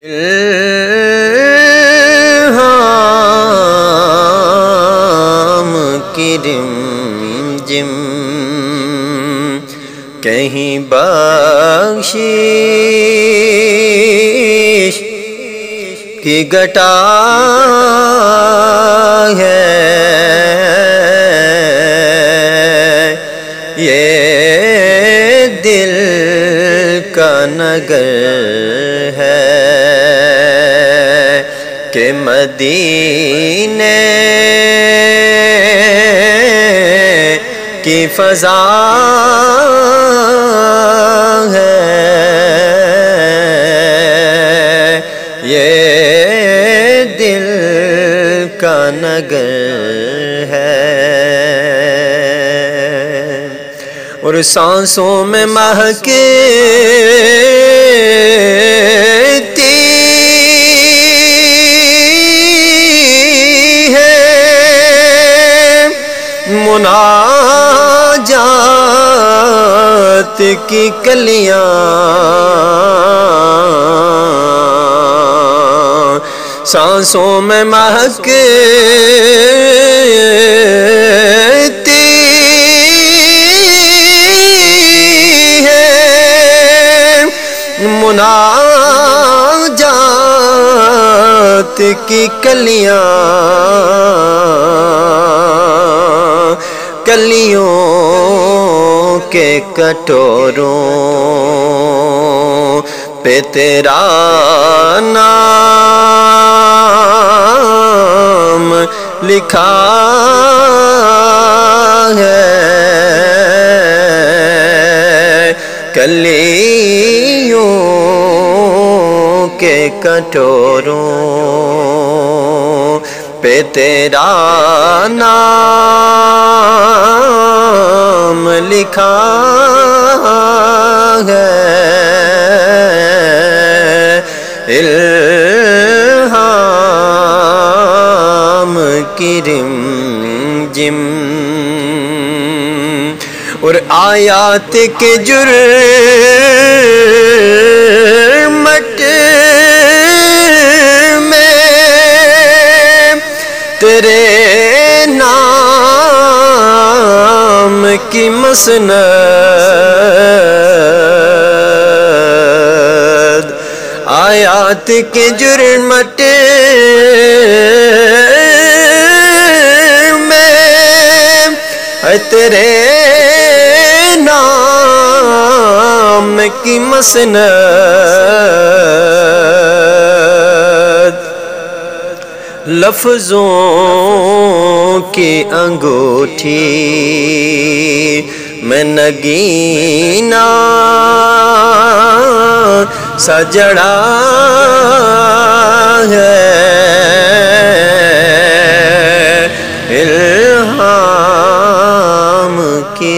الہام کی رمجم کہیں بخشش کی گھٹا ہے یہ دل کا نگر ہے کہ مدینے کی فضا ہے یہ دل کا نگر ہے اور سانسوں میں مہکتی مناجات کی کلیاں سانسوں میں مہکتی ہے مناجات کی کلیاں کلیوں کے کٹوروں پہ تیرا نام لکھا ہے کلیوں کے کٹوروں پہ تیرا نام لکھا ہے الہام کی رمجم اور آیات کے جرمٹ میں تیرے نام کی مسند آیات کے جرمٹ میں تیرے نام کی مسند لفظوں کی انگوٹھی میں نگینہ سجڑا ہے الہام کی